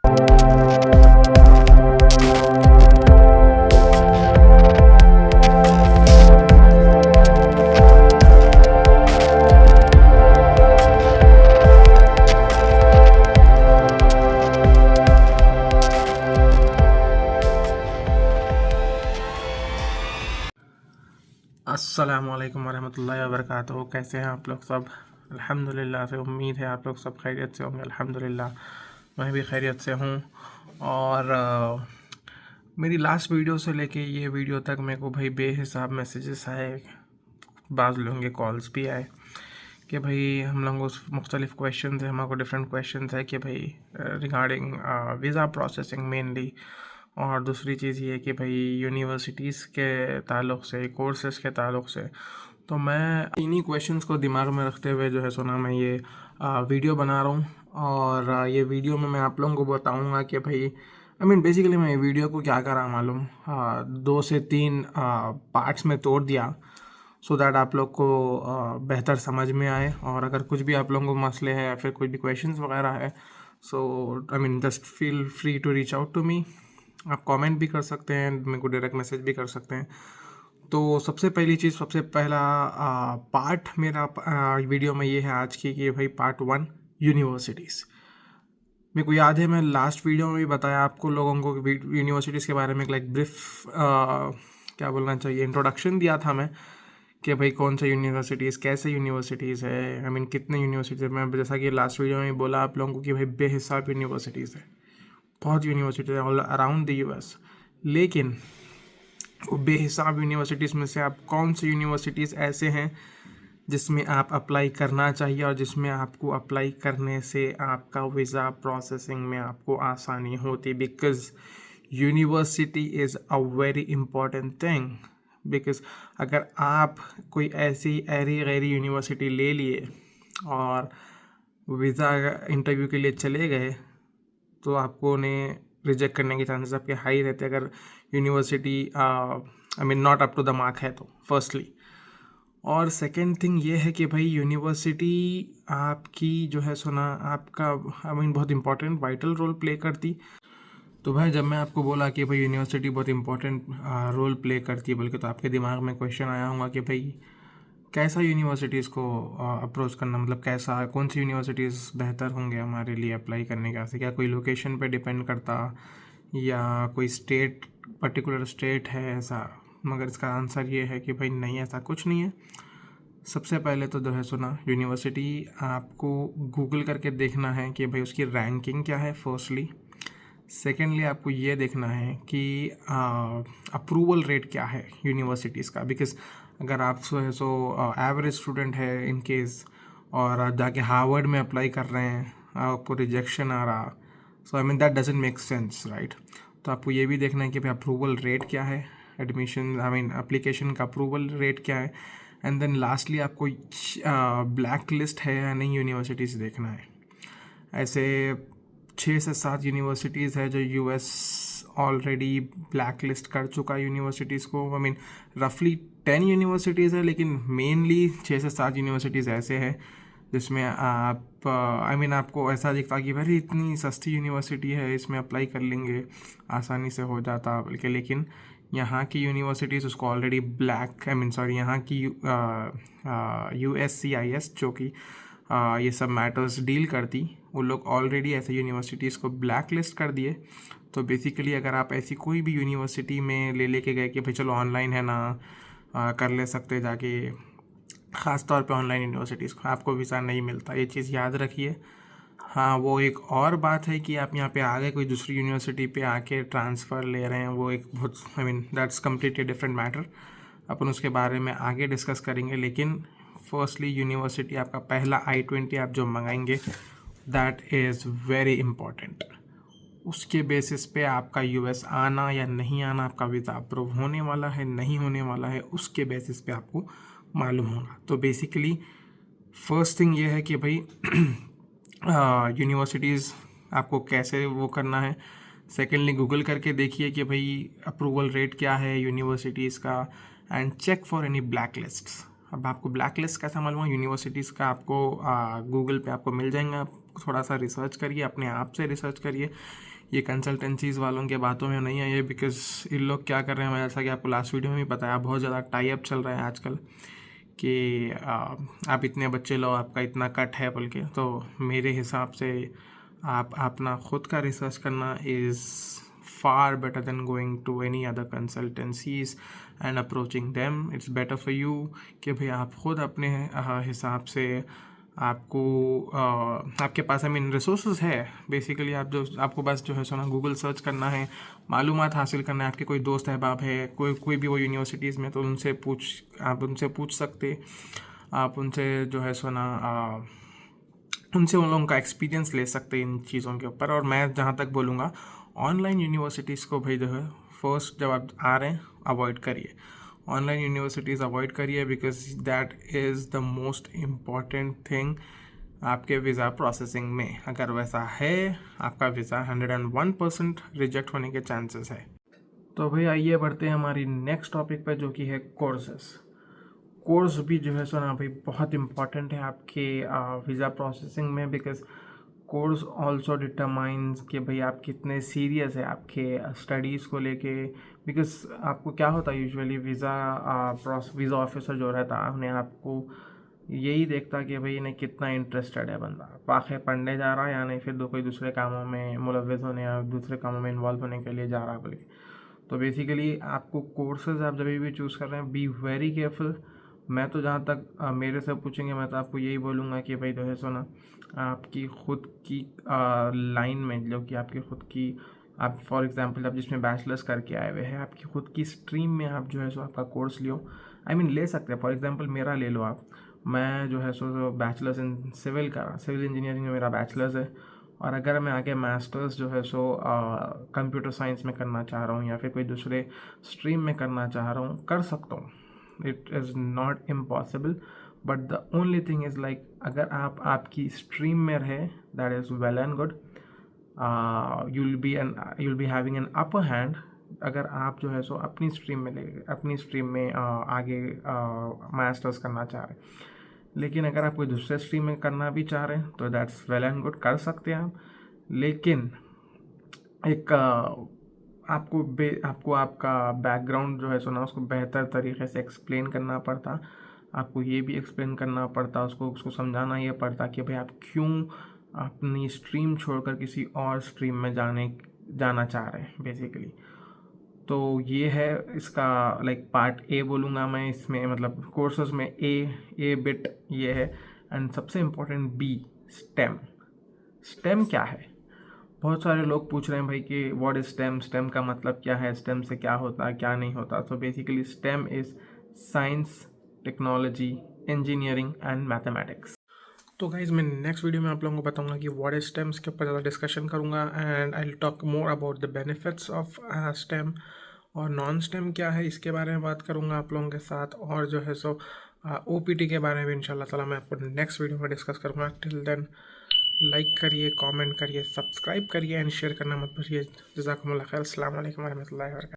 अस्सलामुअलैकुम वरहमतुल्लाहि वबरकातुहू। कैसे हैं आप लोग सब? अल्हम्दुलिल्लाह से उम्मीद है आप लोग सब खैरियत से होंगे। अल्हम्दुलिल्लाह मैं भी खैरियत से हूँ। और मेरी लास्ट वीडियो से लेके ये वीडियो तक मेरे को भाई बेहिसाब मैसेजेस आए, बाज़ लोगों के कॉल्स भी आए कि भाई हम लोगों को मुख्तलिफ़ क्वेश्चन है, हमारे को डिफरेंट क्वेश्चन है कि भाई रिगार्डिंग वीज़ा प्रोसेसिंग मेनली, और दूसरी चीज़ ये कि भाई यूनिवर्सिटीज़ के ताल्लुक़ से, कोर्सेज़ के ताल्लुक़ से। तो मैं इन्हीं क्वेश्चंस को दिमाग में रखते हुए जो है सुना मैं ये वीडियो बना रहा हूँ। और ये वीडियो में मैं आप लोगों को बताऊँगा कि भाई बेसिकली मैं वीडियो को क्या करा मालूम, 2 से 3 पार्ट्स में तोड़ दिया सो दैट आप लोग को बेहतर समझ में आए। और अगर कुछ भी आप लोगों को मसले हैं या फिर कोई भी क्वेश्चंस वगैरह है, so just feel free to reach out to me. आप कमेंट भी कर सकते हैं, मेरे को डायरेक्ट मैसेज भी कर सकते हैं। तो सबसे पहली चीज़, सबसे पहला पार्ट मेरा वीडियो में ये है आज की कि भाई पार्ट 1 यूनिवर्सिटीज़। मेरे को याद है मैं लास्ट वीडियो में भी बताया आपको लोगों को यूनिवर्सिटीज़ के बारे में लाइक ब्रीफ क्या बोलना चाहिए, इंट्रोडक्शन दिया था मैं कि भाई कौन सा यूनिवर्सिटीज़, कैसे यूनिवर्सिटीज़ है, कितने यूनिवर्सिटीज़ है। मैं जैसा कि लास्ट वीडियो में बोला आप लोगों को कि भाई बेहिसाब यूनिवर्सिटीज़ है, बहुत यूनिवर्सिटीज़ है ऑल अराउंड द यूएस। लेकिन वो बेहिसाब यूनिवर्सिटीज़ में से आप कौन सी यूनिवर्सिटीज़ ऐसे हैं जिसमें आप अप्लाई करना चाहिए और जिसमें आपको अप्लाई करने से आपका वीज़ा प्रोसेसिंग में आपको आसानी होती। Because university is a very important thing. Because अगर आप कोई ऐसी ऐरी गैरी यूनिवर्सिटी ले लिए और वीज़ा इंटरव्यू के लिए चले गए तो आपको उन्हें रिजेक्ट करने के चांसेस आपके हाई रहते अगर university not up to the mark है तो, फर्स्टली। और सेकेंड थिंग ये है कि भाई यूनिवर्सिटी आपकी जो है सुना आपका बहुत इंपॉर्टेंट वाइटल रोल प्ले करती। तो भाई जब मैं आपको बोला कि भाई यूनिवर्सिटी बहुत इंपॉर्टेंट रोल प्ले करती है बल्कि, तो आपके दिमाग में क्वेश्चन आया होगा कि भाई कैसा यूनिवर्सिटीज़ को अप्रोच करना, मतलब कैसा, कौन सी यूनिवर्सिटीज़ बेहतर होंगे हमारे लिए अप्लाई करने का। क्या कोई लोकेशन पे डिपेंड करता या कोई स्टेट, पर्टिकुलर स्टेट है ऐसा? मगर इसका आंसर ये है कि भाई नहीं, ऐसा कुछ नहीं है। सबसे पहले तो जो है सुना, यूनिवर्सिटी आपको गूगल करके देखना है कि भाई उसकी रैंकिंग क्या है, फर्स्टली। सेकेंडली आपको ये देखना है कि अप्रूवल रेट क्या है यूनिवर्सिटीज़ का। बिकॉज़ अगर आप सो एवरेज स्टूडेंट है इन केस और आप जाके हार्वर्ड में अप्लाई कर रहे हैं, आपको रिजेक्शन आ रहा, so that doesn't make sense, right. तो आपको ये भी देखना है कि भाई अप्रूवल रेट क्या है, एडमिशन एप्लीकेशन का अप्रूवल रेट क्या है। एंड देन लास्टली आपको ब्लैक लिस्ट है या नहीं यूनिवर्सिटीज़ देखना है। ऐसे 6 से 7 यूनिवर्सिटीज़ है जो यूएस ऑलरेडी ब्लैक लिस्ट कर चुका है यूनिवर्सिटीज़ को। रफली 10 यूनिवर्सिटीज़ है, लेकिन मेनली 6 से 7 यूनिवर्सिटीज़ ऐसे हैं जिसमें आप आपको ऐसा दिखता कि भाई इतनी सस्ती यूनिवर्सिटी है, इसमें अप्लाई कर लेंगे, आसानी से हो जाता बल्कि। लेकिन यहाँ की यूनिवर्सिटीज़ उसको ऑलरेडी ब्लैक यहाँ की USCIS जो कि ये सब मैटर्स डील करती, वो लोग ऑलरेडी ऐसे यूनिवर्सिटीज़ को ब्लैक लिस्ट कर दिए। तो बेसिकली अगर आप ऐसी कोई भी यूनिवर्सिटी में लेके गए कि भाई चलो ऑनलाइन है ना, कर ले सकते जाके, ख़ास तौर पे ऑनलाइन यूनिवर्सिटीज़ को आपको वीज़ा नहीं मिलता, ये चीज़ याद रखिए। हाँ, वो एक और बात है कि आप यहाँ पे आ गए कोई दूसरी यूनिवर्सिटी पे आके ट्रांसफ़र ले रहे हैं, वो एक बहुत दैट्स कम्प्लीटली डिफरेंट मैटर, अपन उसके बारे में आगे डिस्कस करेंगे। लेकिन फर्स्टली यूनिवर्सिटी आपका पहला I-20 आप जो मंगाएंगे, दैट इज़ वेरी इम्पॉर्टेंट। उसके बेसिस पे आपका यूएस आना या नहीं आना, आपका वीज़ा अप्रूव होने वाला है नहीं होने वाला है, उसके बेसिस पे आपको मालूम होगा। तो बेसिकली फर्स्ट थिंग ये है कि भाई यूनिवर्सिटीज़ आपको कैसे वो करना है। सेकेंडली गूगल करके देखिए कि भाई अप्रूवल रेट क्या है यूनिवर्सिटीज़ का, and check for any black lists. अब आपको ब्लैक लिस्ट कैसा मालूम है यूनिवर्सिटीज़ का, आपको गूगल पे आपको मिल जाएगा, थोड़ा सा रिसर्च करिए, अपने आप से रिसर्च करिए, ये कंसल्टेंसीज़ वालों के बातों में नहीं आइए। बिकॉज़ इन लोग क्या कर रहे हैं, जैसा कि आपको लास्ट वीडियो में भी बताया, बहुत ज़्यादा टाई अप चल रहा है आजकल कि आप इतने बच्चे लो, आपका इतना कट है बोल के। तो मेरे हिसाब से आप अपना खुद का रिसर्च करना is far better than going to any other consultancies and approaching them. It's better for you कि भाई आप खुद अपने हिसाब से आपको आपके पास रिसोर्सेज है बेसिकली। आपको बस जो है सो ना गूगल सर्च करना है, मालूमात हासिल करना है। आपके कोई दोस्त अहबाब है, कोई भी वो यूनिवर्सिटीज़ में, तो आप उनसे पूछ सकते, आप उनसे जो है सो ना उनसे उन लोगों का एक्सपीरियंस ले सकते हैं इन चीज़ों के ऊपर। और मैं जहाँ तक बोलूँगा, ऑनलाइन यूनिवर्सिटीज़ को भाई जो है फर्स्ट जब आप आ रहे हैं अवॉइड करिए, ऑनलाइन यूनिवर्सिटीज़ अवॉइड करिए, because that is the most important thing आपके वीज़ा प्रोसेसिंग में। अगर वैसा है, आपका वीज़ा 101% रिजेक्ट होने के चांसेस है। तो भाई आइए बढ़ते हैं हमारी नेक्स्ट टॉपिक पर, जो कि है कोर्सेस। कोर्स भी जो है सो ना भाई बहुत इम्पॉर्टेंट है आपके वीज़ा प्रोसेसिंग में, बिकॉज कोर्स ऑल्सो डिटरमाइंस कि भाई आप कितने सीरियस है आपके स्टडीज़ को लेके। बिकॉज आपको क्या होता है यूजुअली, वीज़ा ऑफिसर जो रहता है उन्हें आपको यही देखता कि भाई इन्हें कितना इंटरेस्टेड है बंदा, वाकई पढ़ने जा रहा है या नहीं, फिर कोई दूसरे कामों में मुलव्वस होने या दूसरे कामों में इन्वॉल्व होने के लिए जा रहा है बोल के। तो बेसिकली आपको कोर्सेज आप जब भी चूज़ कर रहे हैं, बी वेरी केयरफुल। मैं तो जहाँ तक मेरे से पूछेंगे, मैं तो आपको यही बोलूँगा कि भाई जो है सो ना आपकी ख़ुद की लाइन में, जो कि आपकी ख़ुद की, आप फॉर एग्जांपल आप जिसमें बैचलर्स करके आए हुए हैं, आपकी ख़ुद की स्ट्रीम में आप जो है सो आपका कोर्स लियो। ले सकते हैं। फॉर एग्जांपल मेरा ले लो आप, मैं जो है सो bachelors in civil civil engineering में मेरा बैचलर्स है। और अगर मैं आगे मास्टर्स जो है सो कंप्यूटर साइंस में करना चाह रहा हूँ या फिर कोई दूसरे स्ट्रीम में करना चाह रहा हूँ, कर सकता हूँ। It is not impossible, but the only thing is like, अगर आप आपकी स्ट्रीम में रहे, that is well and good. you'll be having an upper hand अगर आप जो है सो अपनी स्ट्रीम में आगे मास्टर्स करना चाह रहे हैं। लेकिन अगर आप कोई दूसरे स्ट्रीम में करना भी चाह रहे हैं तो दैट्स वेल एंड गुड, कर सकते हैं आप। लेकिन एक आपको आपका बैकग्राउंड जो है सो ना उसको बेहतर तरीके से एक्सप्लेन करना पड़ता। आपको ये भी एक्सप्लेन करना पड़ता, उसको समझाना ये पड़ता कि भाई आप क्यों अपनी स्ट्रीम छोड़कर किसी और स्ट्रीम में जाना चाह रहे हैं बेसिकली। तो ये है इसका लाइक पार्ट ए बोलूँगा मैं इसमें, मतलब कोर्सेज में ए बिट ये है। एंड सबसे इम्पोर्टेंट बी, स्टेम क्या है। बहुत सारे लोग पूछ रहे हैं भाई कि व्हाट इज स्टेम का मतलब क्या है, स्टेम से क्या होता है क्या नहीं होता। तो basically stem is science, technology, engineering and mathematics. तो गाइज मैं नेक्स्ट वीडियो में आप लोगों को बताऊंगा कि व्हाट इज स्टेम्स के ऊपर ज़्यादा डिस्कशन करूंगा, and I will talk more about the benefits of stem, और नॉन स्टेम क्या है इसके बारे में बात करूंगा आप लोगों के साथ। और जो है सो OPT के बारे में इंशाल्लाह ताला मैं आपको नेक्स्ट वीडियो में डिस्कस करूंगा। टिल देन लाइक करिए, कमेंट करिए, सब्सक्राइब करिए एंड शेयर करना मत भूलिए। जज़ाकुमुल्लाह खैर। अस्सलाम वालेकुम रहमतुल्लाहि व बरकातहू।